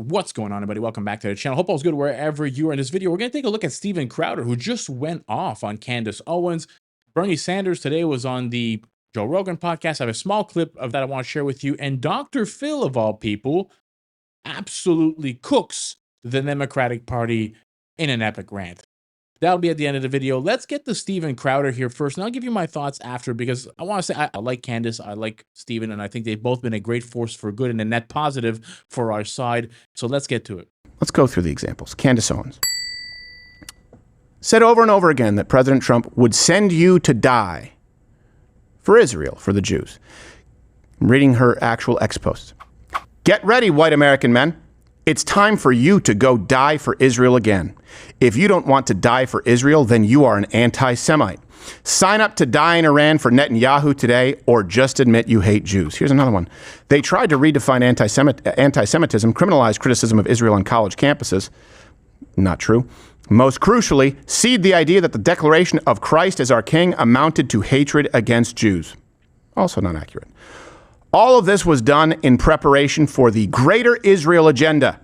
What's going on, everybody? Welcome back to the channel. Hope all's good wherever you are. In this video, we're going to take a look at Steven Crowder, who just went off on Candace Owens. Bernie Sanders today was on the Joe Rogan podcast. I have a small clip of that I want to share with you. And Dr. Phil, of all people, absolutely cooks the Democratic Party in an epic rant. That'll be at the end of the video. Let's get to Steven Crowder here first, and I'll give you my thoughts after, because I want to say I like Candace, I like Steven, and I think they've both been a great force for good and a net positive for our side. So let's get to it. Let's go through the examples. Candace Owens said over and over again that President Trump would send you to die for Israel, for the Jews. I'm reading her actual ex-posts. Get ready, white American men. It's time for you to go die for Israel again. If you don't want to die for Israel, then you are an anti-Semite. Sign up to die in Iran for Netanyahu today, or just admit you hate Jews. Here's another one. They tried to redefine anti-Semitism, criminalize criticism of Israel on college campuses. Not true. Most crucially, seed the idea that the declaration of Christ as our king amounted to hatred against Jews. Also not accurate. All of this was done in preparation for the Greater Israel agenda,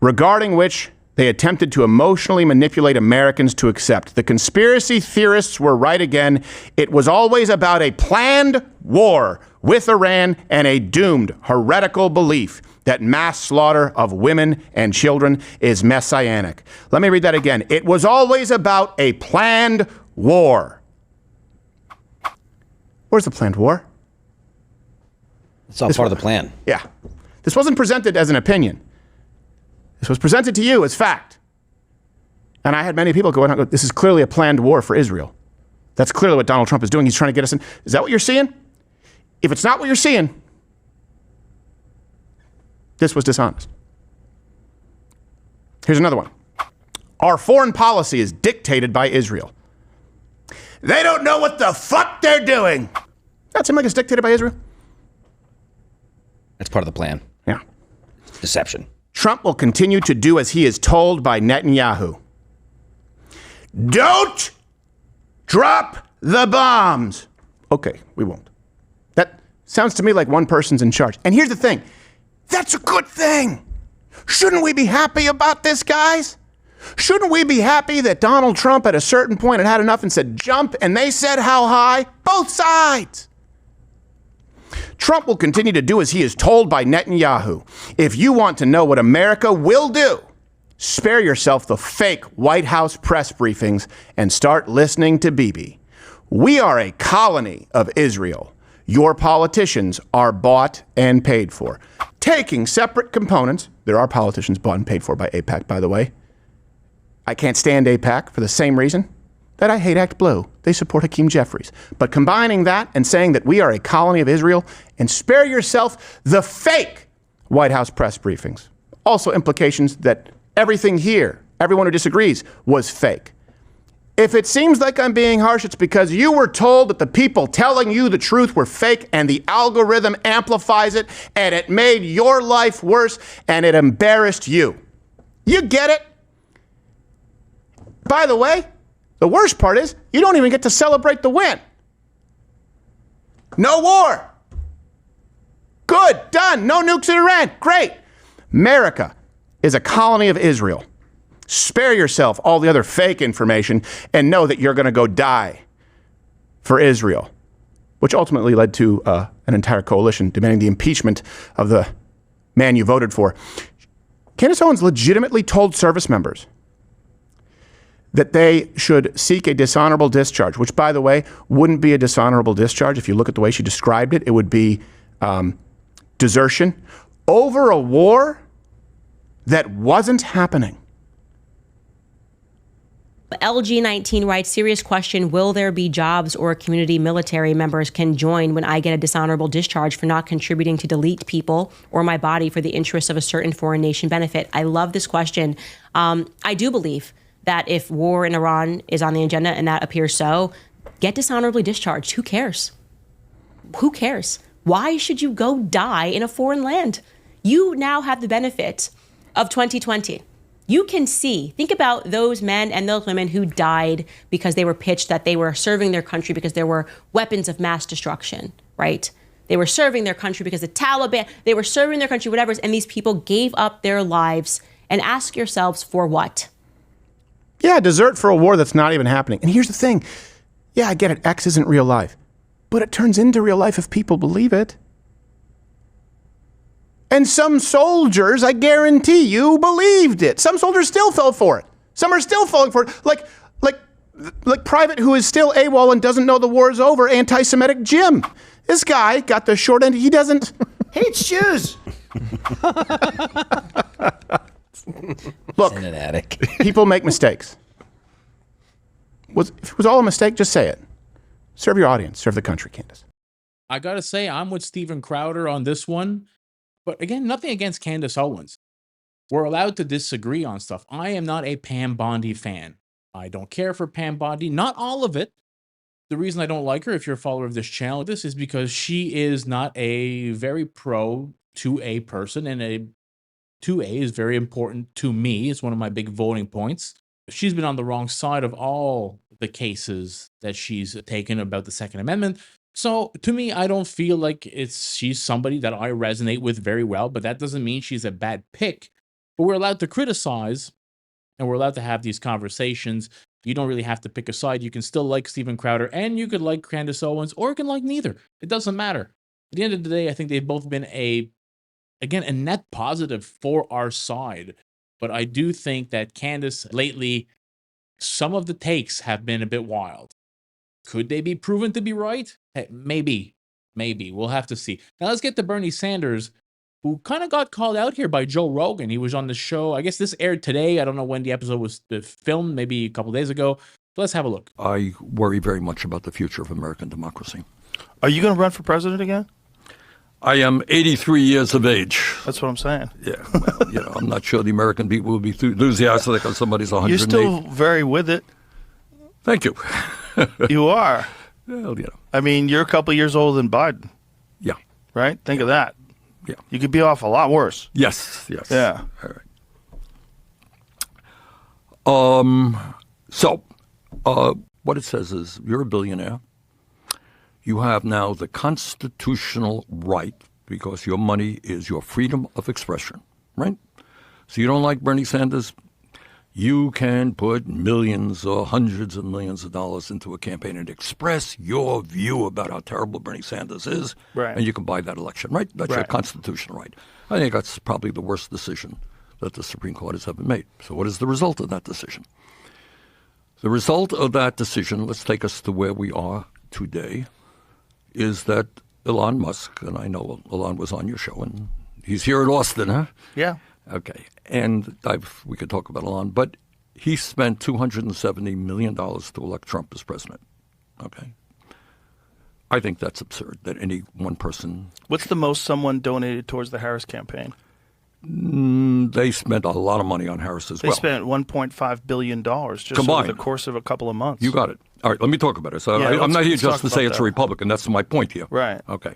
regarding which they attempted to emotionally manipulate Americans to accept. The conspiracy theorists were right again. It was always about a planned war with Iran and a doomed, heretical belief that mass slaughter of women and children is messianic. Let me read that again. It was always about a planned war. Where's the planned war? It's all part of the plan. Yeah. This wasn't presented as an opinion. This was presented to you as fact. And I had many people go, this is clearly a planned war for Israel. That's clearly what Donald Trump is doing. He's trying to get us in. Is that what you're seeing? If it's not what you're seeing, this was dishonest. Here's another one. Our foreign policy is dictated by Israel. They don't know what the fuck they're doing. That seems like it's dictated by Israel. That's part of the plan. Yeah. Deception. Trump will continue to do as he is told by Netanyahu. Don't drop the bombs. Okay, we won't. That sounds to me like one person's in charge. And here's the thing. That's a good thing. Shouldn't we be happy about this, guys? Shouldn't we be happy that Donald Trump at a certain point had enough and said jump, and they said how high? Both sides. Trump will continue to do as he is told by Netanyahu. If you want to know what America will do, spare yourself the fake White House press briefings and start listening to Bibi. We are a colony of Israel. Your politicians are bought and paid for. Taking separate components, there are politicians bought and paid for by AIPAC, by the way. I can't stand AIPAC for the same reason that I hate Act Blue. They support Hakeem Jeffries. But combining that and saying that we are a colony of Israel, and spare yourself the fake White House press briefings. Also implications that everything here, everyone who disagrees, was fake. If it seems like I'm being harsh, it's because you were told that the people telling you the truth were fake, and the algorithm amplifies it, and it made your life worse, and it embarrassed you. You get it? By the way, the worst part is you don't even get to celebrate the win. No war. Good, done. No nukes in Iran. Great. America is a colony of Israel. Spare yourself all the other fake information and know that you're going to go die for Israel, which ultimately led to an entire coalition demanding the impeachment of the man you voted for. Candace Owens legitimately told service members that they should seek a dishonorable discharge, which, by the way, wouldn't be a dishonorable discharge. If you look at the way she described it, it would be desertion over a war that wasn't happening. LG19 writes, serious question, will there be jobs or community military members can join when I get a dishonorable discharge for not contributing to delete people or my body for the interests of a certain foreign nation benefit? I love this question. I do believe that if war in Iran is on the agenda, and that appears so, get dishonorably discharged. Who cares? Who cares? Why should you go die in a foreign land? You now have the benefit of 2020. You can see, think about those men and those women who died because they were pitched that they were serving their country because there were weapons of mass destruction, right? They were serving their country because the Taliban, they were serving their country, whatever. And these people gave up their lives. And ask yourselves for what? Yeah, desert for a war that's not even happening. And here's the thing. Yeah, I get it. X isn't real life. But it turns into real life if people believe it. And some soldiers, I guarantee you, believed it. Some soldiers still fell for it. Some are still falling for it. Like Private who is still AWOL and doesn't know the war is over, anti-Semitic Jim. This guy got the short end. He doesn't... hates Jews. Look, in an attic. People make mistakes. If it was all a mistake, just say it. Serve your audience. Serve the country, Candace. I got to say, I'm with Steven Crowder on this one. But again, nothing against Candace Owens. We're allowed to disagree on stuff. I am not a Pam Bondi fan. I don't care for Pam Bondi. Not all of it. The reason I don't like her, if you're a follower of this channel, this is because she is not a very pro 2A person, and a 2A is very important to me. It's one of my big voting points. She's been on the wrong side of all the cases that she's taken about the Second Amendment. So to me, I don't feel like she's somebody that I resonate with very well, but that doesn't mean she's a bad pick. But we're allowed to criticize, and we're allowed to have these conversations. You don't really have to pick a side. You can still like Steven Crowder, and you could like Candace Owens, or you can like neither. It doesn't matter. At the end of the day, I think they've both been a net positive for our side. But I do think that Candace lately, some of the takes have been a bit wild. Could they be proven to be right? Hey, maybe. We'll have to see. Now let's get to Bernie Sanders, who kind of got called out here by Joe Rogan. He was on the show. I guess this aired today. I don't know when the episode was filmed, maybe a couple days ago. But let's have a look. I worry very much about the future of American democracy. Are you going to run for president again? I am 83 years of age. That's what I'm saying. Yeah, well, I'm not sure the American people will be enthusiastic on somebody's 108. You're still very with it. Thank you. You are. Well, I mean, you're a couple years older than Biden. Yeah. Right? Think of that. Yeah. You could be off a lot worse. Yes. Yeah. All right. So, what it says is you're a billionaire. You have now the constitutional right, because your money is your freedom of expression, right? So you don't like Bernie Sanders, you can put millions or hundreds of millions of dollars into a campaign and express your view about how terrible Bernie Sanders is, right. And you can buy that election, right? That's your constitutional right. I think that's probably the worst decision that the Supreme Court has ever made. So what is the result of that decision? The result of that decision, let's take us to where we are today, is that Elon Musk, and I know Elon was on your show, and he's here in Austin, huh? Yeah. Okay. And we could talk about Elon, but he spent $270 million to elect Trump as president. Okay. I think that's absurd that any one person... What's the most someone donated towards the Harris campaign? They spent a lot of money on Harris as well. They spent $1.5 billion just combined over the course of a couple of months. You got it. All right, let me talk about it. So Yeah, I'm not here just talk to say about it's that. a Republican. That's my point here. Right. Okay.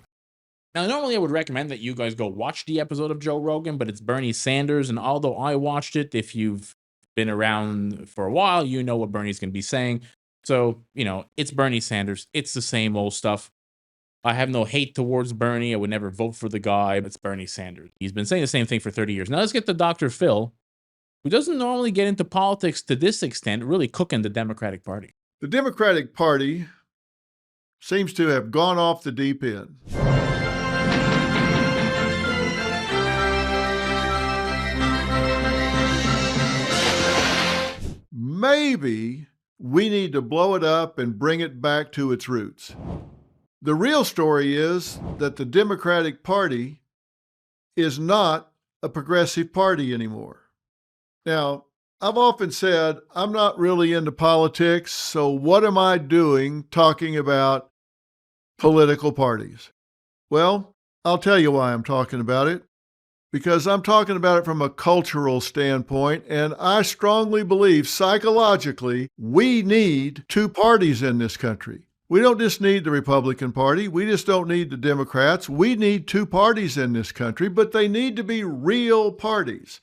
Now, normally I would recommend that you guys go watch the episode of Joe Rogan, but it's Bernie Sanders. And although I watched it, if you've been around for a while, you know what Bernie's going to be saying. So, it's Bernie Sanders. It's the same old stuff. I have no hate towards Bernie. I would never vote for the guy, but it's Bernie Sanders. He's been saying the same thing for 30 years. Now let's get to Dr. Phil, who doesn't normally get into politics to this extent, really cooking the Democratic Party. The Democratic Party seems to have gone off the deep end. Maybe we need to blow it up and bring it back to its roots. The real story is that the Democratic Party is not a progressive party anymore. Now, I've often said I'm not really into politics, so what am I doing talking about political parties? Well, I'll tell you why I'm talking about it. Because I'm talking about it from a cultural standpoint, and I strongly believe psychologically we need two parties in this country. We don't just need the Republican Party. We just don't need the Democrats. We need two parties in this country, but they need to be real parties.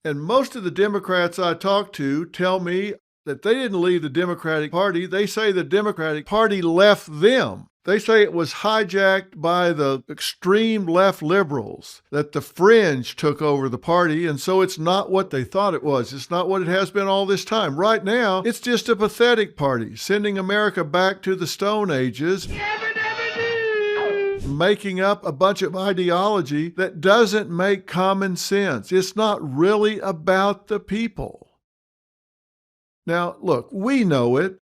And most of the Democrats I talk to tell me that they didn't leave the Democratic Party. They say the Democratic Party left them. They say it was hijacked by the extreme left liberals, that the fringe took over the party, and so it's not what they thought it was. It's not what it has been all this time. Right now, it's just a pathetic party, sending America back to the Stone Ages, making up a bunch of ideology that doesn't make common sense. It's not really about the people. Now, look, we know it.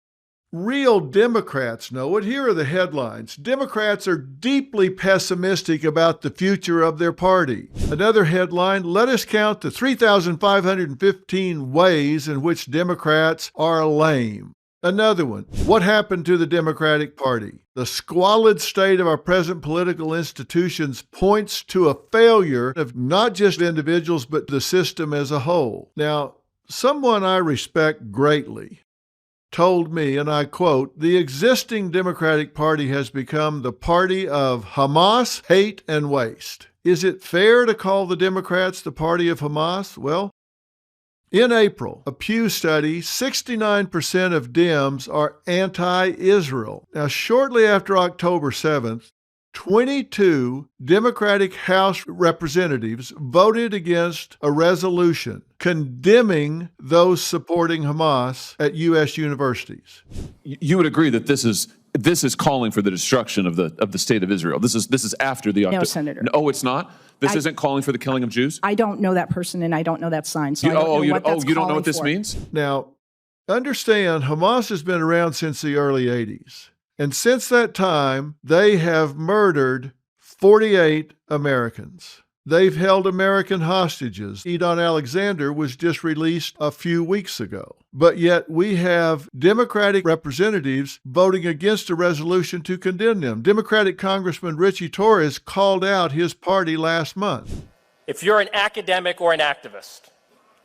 Real Democrats know it. Here are the headlines. Democrats are deeply pessimistic about the future of their party. Another headline, let us count the 3,515 ways in which Democrats are lame. Another one, what happened to the Democratic Party? The squalid state of our present political institutions points to a failure of not just individuals, but the system as a whole. Now, someone I respect greatly told me, and I quote, the existing Democratic Party has become the party of Hamas, hate, and waste. Is it fair to call the Democrats the party of Hamas? Well, in April, a Pew study, 69% of Dems are anti-Israel. Now, shortly after October 7th, 22 Democratic House representatives voted against a resolution condemning those supporting Hamas at U.S. universities. You would agree that this is calling for the destruction of the state of Israel. This is after the October. No, Senator. No, it's not. This isn't calling for the killing of Jews. I don't know that person, and I don't know that sign. So You don't know what this for. means? Now, understand, Hamas has been around since the early 80s. And since that time, they have murdered 48 Americans. They've held American hostages. Edon Alexander was just released a few weeks ago. But yet we have Democratic representatives voting against a resolution to condemn them. Democratic Congressman Richie Torres called out his party last month. If you're an academic or an activist,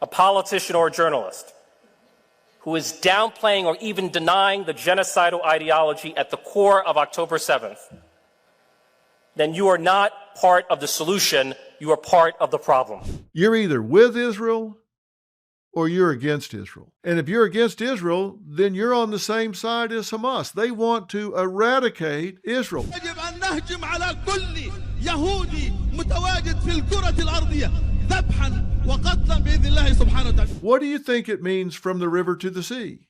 a politician or a journalist, who is downplaying or even denying the genocidal ideology at the core of October 7th, then you are not part of the solution, you are part of the problem. You're either with Israel or you're against Israel. And if you're against Israel, then you're on the same side as Hamas. They want to eradicate Israel. What do you think it means from the river to the sea?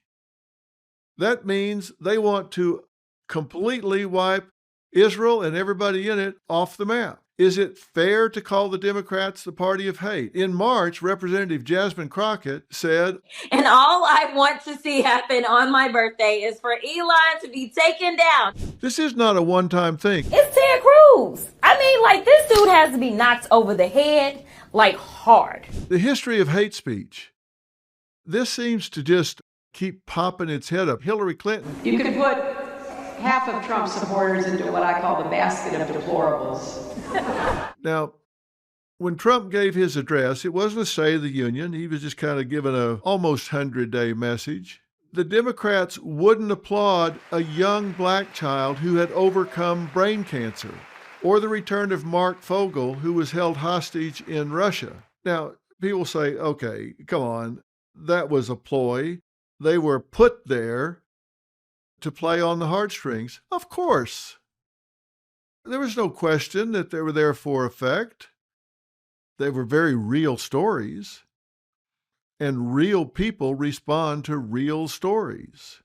That means they want to completely wipe Israel and everybody in it off the map. Is it fair to call the Democrats the party of hate? In March, Representative Jasmine Crockett said, and all I want to see happen on my birthday is for Elon to be taken down. This is not a one-time thing. It's Ted Cruz. I mean, like, this dude has to be knocked over the head, like, hard. The history of hate speech. This seems to just keep popping its head up. Hillary Clinton. You could put half of Trump's supporters into what I call the basket of deplorables. Now, when Trump gave his address, it wasn't a State of the Union. He was just kind of giving an almost 100-day message. The Democrats wouldn't applaud a young black child who had overcome brain cancer, or the return of Mark Fogel, who was held hostage in Russia. Now, people say, okay, come on, that was a ploy. They were put there to play on the heartstrings. Of course. There was no question that they were there for effect. They were very real stories. And real people respond to real stories.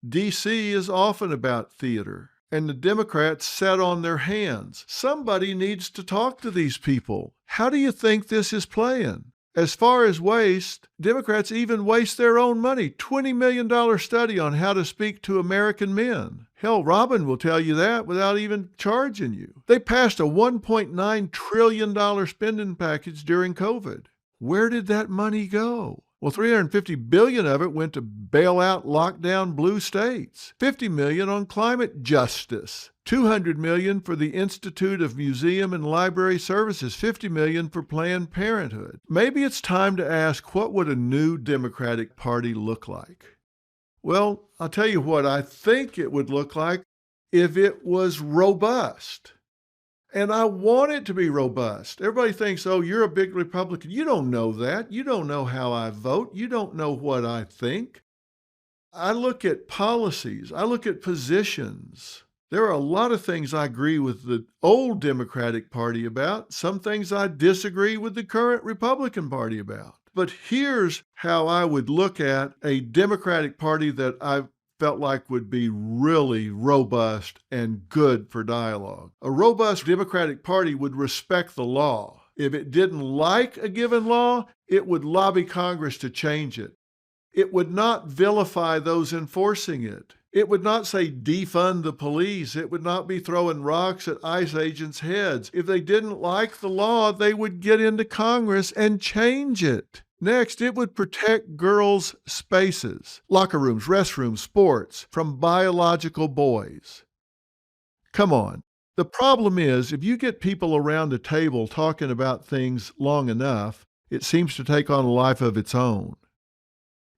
D.C. is often about theater, and the Democrats sat on their hands. Somebody needs to talk to these people. How do you think this is playing? As far as waste, Democrats even waste their own money. $20 million study on how to speak to American men. Hell, Robin will tell you that without even charging you. They passed a $1.9 trillion spending package during COVID. Where did that money go? Well, $350 billion of it went to bail out lockdown blue states, $50 million on climate justice, $200 million for the Institute of Museum and Library Services, $50 million for Planned Parenthood. Maybe it's time to ask, what would a new Democratic Party look like? Well, I'll tell you what I think it would look like if it was robust. And I want it to be robust. Everybody thinks, oh, you're a big Republican. You don't know that. You don't know how I vote. You don't know what I think. I look at policies. I look at positions. There are a lot of things I agree with the old Democratic Party about, some things I disagree with the current Republican Party about. But here's how I would look at a Democratic Party that I felt like would be really robust and good for dialogue. A robust Democratic Party would respect the law. If it didn't like a given law, it would lobby Congress to change it. It would not vilify those enforcing it. It would not say defund the police. It would not be throwing rocks at ICE agents' heads. If they didn't like the law, they would get into Congress and change it. Next, it would protect girls' spaces, locker rooms, restrooms, sports, from biological boys. Come on. The problem is, if you get people around a table talking about things long enough, it seems to take on a life of its own.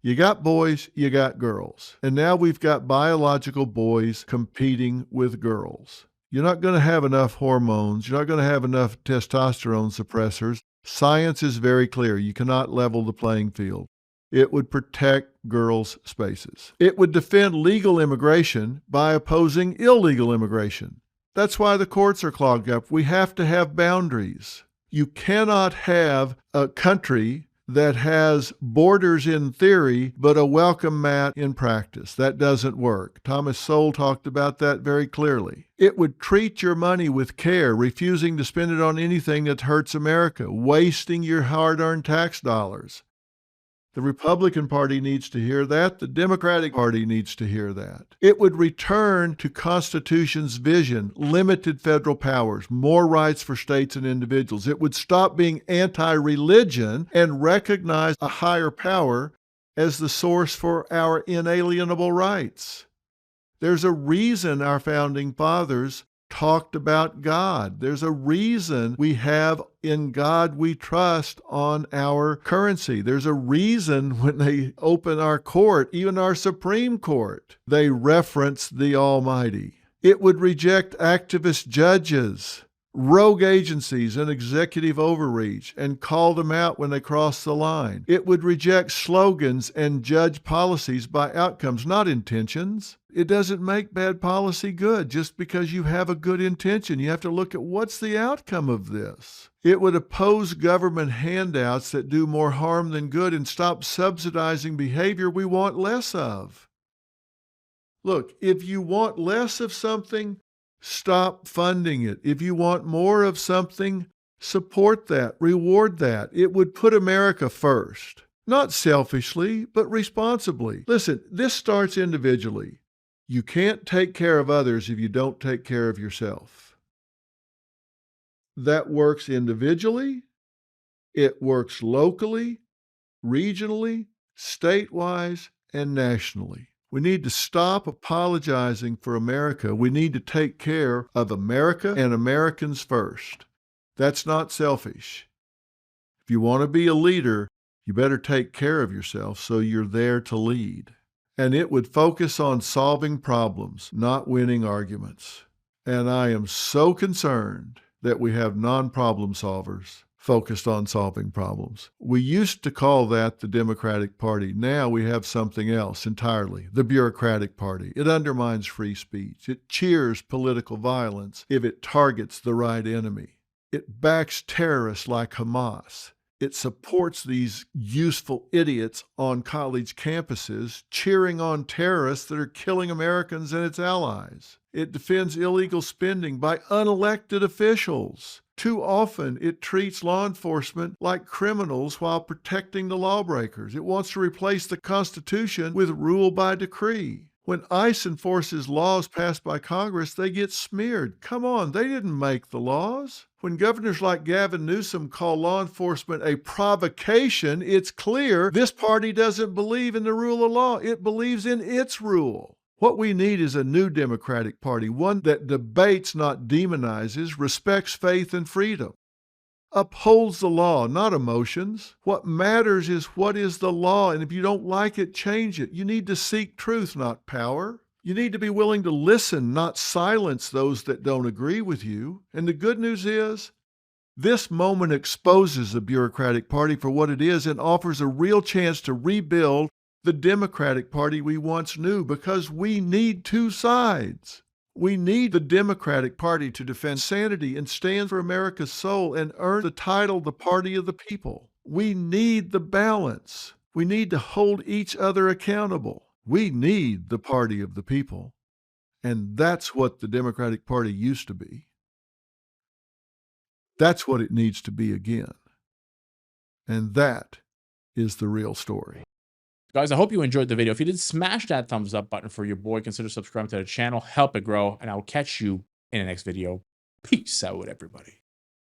You got boys, you got girls. And now we've got biological boys competing with girls. You're not going to have enough hormones. You're not going to have enough testosterone suppressors. Science is very clear. You cannot level the playing field. It would protect girls' spaces. It would defend legal immigration by opposing illegal immigration. That's why the courts are clogged up. We have to have boundaries. You cannot have a country that has borders in theory, but a welcome mat in practice. That doesn't work. Thomas Sowell talked about that very clearly. It would treat your money with care, refusing to spend it on anything that hurts America, wasting your hard-earned tax dollars. The Republican Party needs to hear that. The Democratic Party needs to hear that. It would return to Constitution's vision, limited federal powers, more rights for states and individuals. It would stop being anti-religion and recognize a higher power as the source for our inalienable rights. There's a reason our founding fathers talked about God. There's a reason we have "In God We Trust" on our currency. There's a reason when they open our court, even our Supreme Court, they reference the Almighty. It would reject activist judges, rogue agencies, and executive overreach, and call them out when they cross the line. It would reject slogans and judge policies by outcomes, not intentions. It doesn't make bad policy good just because you have a good intention. You have to look at what's the outcome of this. It would oppose government handouts that do more harm than good and stop subsidizing behavior we want less of. Look, if you want less of something, stop funding it. If you want more of something, support that, reward that. It would put America first, not selfishly, but responsibly. Listen, this starts individually. You can't take care of others if you don't take care of yourself. That works individually, it works locally, regionally, statewide, and nationally. We need to stop apologizing for America. We need to take care of America and Americans first. That's not selfish. If you want to be a leader, you better take care of yourself so you're there to lead. And it would focus on solving problems, not winning arguments. And I am so concerned that we have non-problem solvers focused on solving problems. We used to call that the Democratic Party. Now we have something else entirely, the bureaucratic party. It undermines free speech. It cheers political violence if it targets the right enemy. It backs terrorists like Hamas. It supports these useful idiots on college campuses cheering on terrorists that are killing Americans and its allies. It defends illegal spending by unelected officials. Too often, it treats law enforcement like criminals while protecting the lawbreakers. It wants to replace the Constitution with rule by decree. When ICE enforces laws passed by Congress, they get smeared. Come on, they didn't make the laws. When governors like Gavin Newsom call law enforcement a provocation, it's clear this party doesn't believe in the rule of law. It believes in its rule. What we need is a new Democratic Party, one that debates, not demonizes, respects faith and freedom, upholds the law, not emotions. What matters is what is the law, and if you don't like it, change it. You need to seek truth, not power. You need to be willing to listen, not silence those that don't agree with you. And the good news is, this moment exposes the bureaucratic party for what it is and offers a real chance to rebuild the Democratic Party we once knew, because we need two sides. We need the Democratic Party to defend sanity and stand for America's soul and earn the title the party of the people. We need the balance. We need to hold each other accountable. We need the party of the people. And that's what the Democratic Party used to be. That's what it needs to be again. And that is the real story. Guys, I hope you enjoyed the video. If you did, smash that thumbs up button for your boy. Consider subscribing to the channel. Help it grow. And I will catch you in the next video. Peace out, everybody.